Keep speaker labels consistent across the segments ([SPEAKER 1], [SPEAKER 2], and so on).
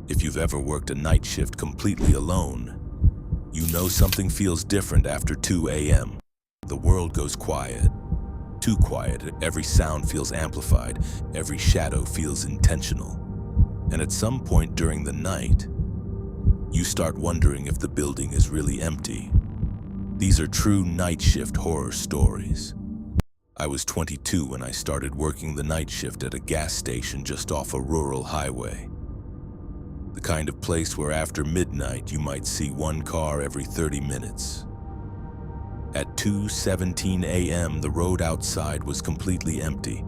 [SPEAKER 1] If you've ever worked a night shift completely alone, you know something feels different after 2 a.m. The world goes quiet. Too quiet. Every sound feels amplified. Every shadow feels intentional. And at some point during the night, you start wondering if the building is really empty. These are true night shift horror stories. I was 22 when I started working the night shift at a gas station just off a rural highway. The kind of place where after midnight you might see one car every 30 minutes. At 2:17 a.m., the road outside was completely empty.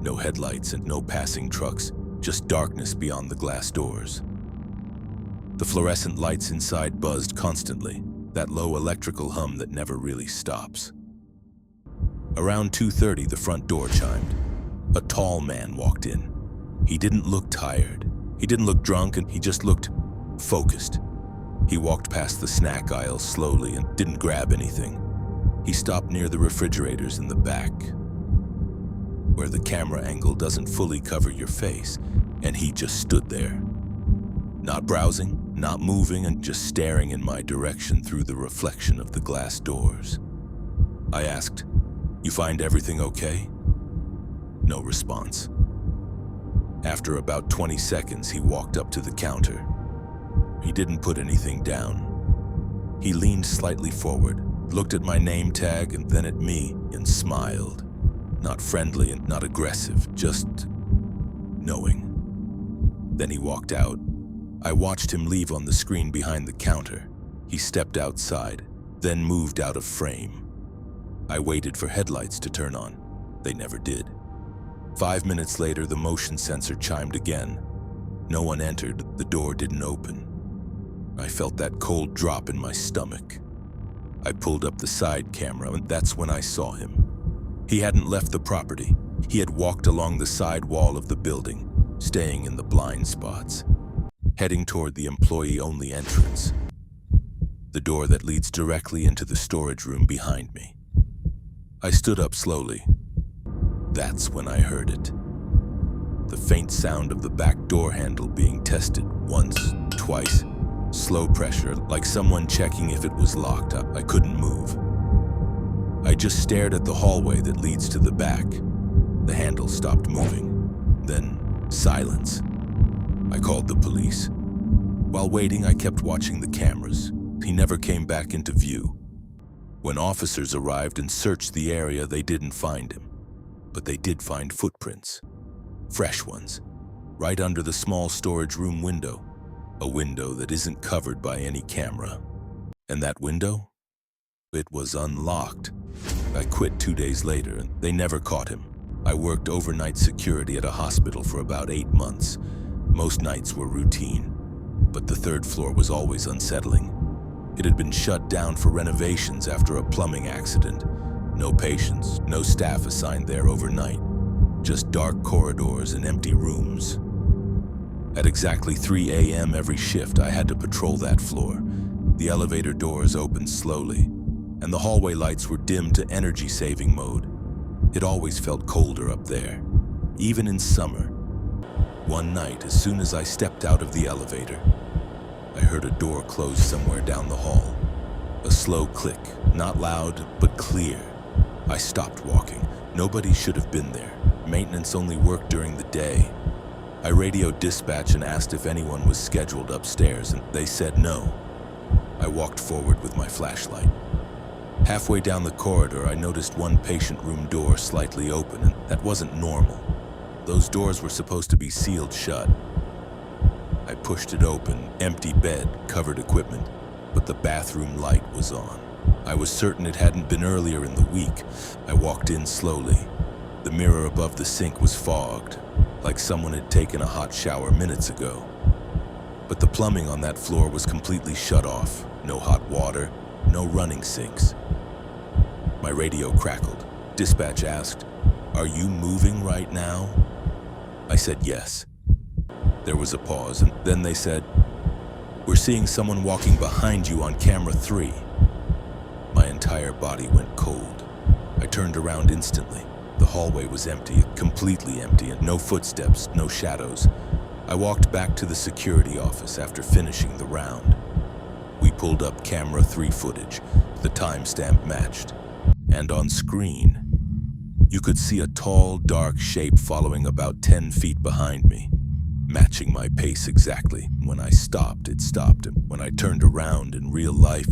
[SPEAKER 1] No headlights and no passing trucks, just darkness beyond the glass doors. The fluorescent lights inside buzzed constantly, that low electrical hum that never really stops. Around 2:30, the front door chimed. A tall man walked in. He didn't look tired. He didn't look drunk, and he just looked focused. He walked past the snack aisle slowly and didn't grab anything. He stopped near the refrigerators in the back, where the camera angle doesn't fully cover your face, and he just stood there. Not browsing, not moving, and just staring in my direction through the reflection of the glass doors. I asked, "You find everything okay?" No response. After about 20 seconds, he walked up to the counter. He didn't put anything down. He leaned slightly forward, looked at my name tag and then at me, and smiled. Not friendly and not aggressive, just knowing. Then he walked out. I watched him leave on the screen behind the counter. He stepped outside, then moved out of frame. I waited for headlights to turn on. They never did. 5 minutes later, the motion sensor chimed again. No one entered. The door didn't open. I felt that cold drop in my stomach. I pulled up the side camera, and that's when I saw him. He hadn't left the property. He had walked along the side wall of the building, staying in the blind spots, heading toward the employee-only entrance, the door that leads directly into the storage room behind me. I stood up slowly. That's when I heard it. The faint sound of the back door handle being tested once, twice. Slow pressure, like someone checking if it was locked up. I couldn't move. I just stared at the hallway that leads to the back. The handle stopped moving. Then, silence. I called the police. While waiting, I kept watching the cameras. He never came back into view. When officers arrived and searched the area, they didn't find him. But they did find footprints. Fresh ones. Right under the small storage room window. A window that isn't covered by any camera. And that window? It was unlocked. I quit 2 days later, and they never caught him. I worked overnight security at a hospital for about 8 months. Most nights were routine, but the third floor was always unsettling. It had been shut down for renovations after a plumbing accident. No patients, no staff assigned there overnight. Just dark corridors and empty rooms. At exactly 3 a.m. every shift, I had to patrol that floor. The elevator doors opened slowly, and the hallway lights were dimmed to energy-saving mode. It always felt colder up there, even in summer. One night, as soon as I stepped out of the elevator, I heard a door close somewhere down the hall. A slow click, not loud, but clear. I stopped walking. Nobody should have been there. Maintenance only worked during the day. I radioed dispatch and asked if anyone was scheduled upstairs, and they said no. I walked forward with my flashlight. Halfway down the corridor, I noticed one patient room door slightly open, and that wasn't normal. Those doors were supposed to be sealed shut. I pushed it open, empty bed, covered equipment, but the bathroom light was on. I was certain it hadn't been earlier in the week. I walked in slowly. The mirror above the sink was fogged, like someone had taken a hot shower minutes ago. But the plumbing on that floor was completely shut off. No hot water, no running sinks. My radio crackled. Dispatch asked, "Are you moving right now?" I said yes. There was a pause, and then they said, "We're seeing someone walking behind you on camera 3. My entire body went cold. I turned around instantly. The hallway was empty, completely empty, and no footsteps, no shadows. I walked back to the security office after finishing the round. We pulled up camera 3 footage, the timestamp matched, and on screen, you could see a tall, dark shape following about 10 feet behind me, matching my pace exactly. When I stopped, it stopped. When I turned around in real life,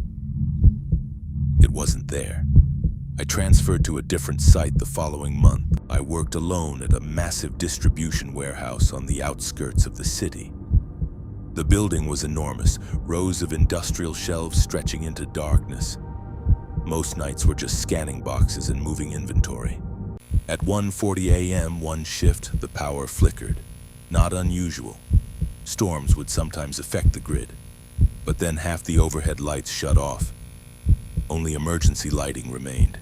[SPEAKER 1] it wasn't there. I transferred to a different site the following month. I worked alone at a massive distribution warehouse on the outskirts of the city. The building was enormous, rows of industrial shelves stretching into darkness. Most nights were just scanning boxes and moving inventory. At 1:40 a.m. one shift, the power flickered. Not unusual. Storms would sometimes affect the grid, but then half the overhead lights shut off. Only emergency lighting remained.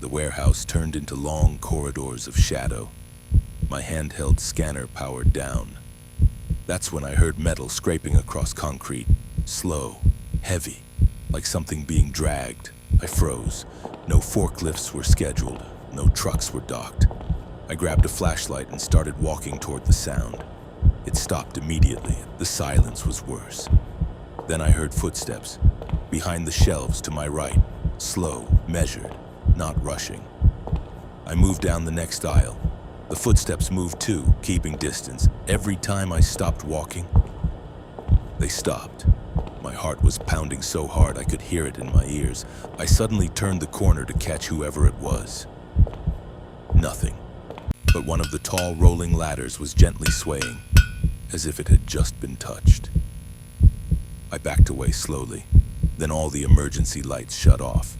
[SPEAKER 1] The warehouse turned into long corridors of shadow. My handheld scanner powered down. That's when I heard metal scraping across concrete, slow, heavy, like something being dragged. I froze. No forklifts were scheduled. No trucks were docked. I grabbed a flashlight and started walking toward the sound. It stopped immediately. The silence was worse. Then I heard footsteps. Behind the shelves to my right, slow, measured, not rushing. I moved down the next aisle. The footsteps moved too, keeping distance. Every time I stopped walking, they stopped. My heart was pounding so hard I could hear it in my ears. I suddenly turned the corner to catch whoever it was. Nothing. But one of the tall rolling ladders was gently swaying, as if it had just been touched. I backed away slowly. Then all the emergency lights shut off.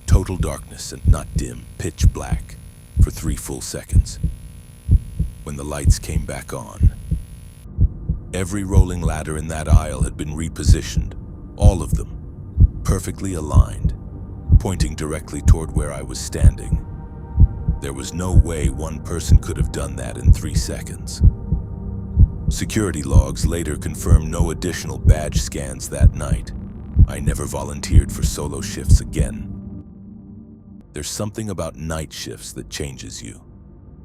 [SPEAKER 1] Total darkness, and not dim, pitch black, for 3 full seconds. When the lights came back on, every rolling ladder in that aisle had been repositioned, all of them, perfectly aligned, pointing directly toward where I was standing. There was no way one person could have done that in 3 seconds. Security logs later confirmed no additional badge scans that night. I never volunteered for solo shifts again. There's something about night shifts that changes you.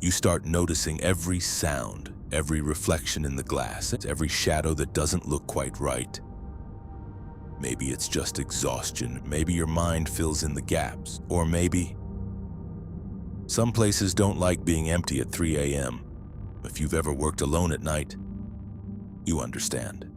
[SPEAKER 1] You start noticing every sound, every reflection in the glass, every shadow that doesn't look quite right. Maybe it's just exhaustion, maybe your mind fills in the gaps, or maybe some places don't like being empty at 3 a.m. If you've ever worked alone at night, you understand.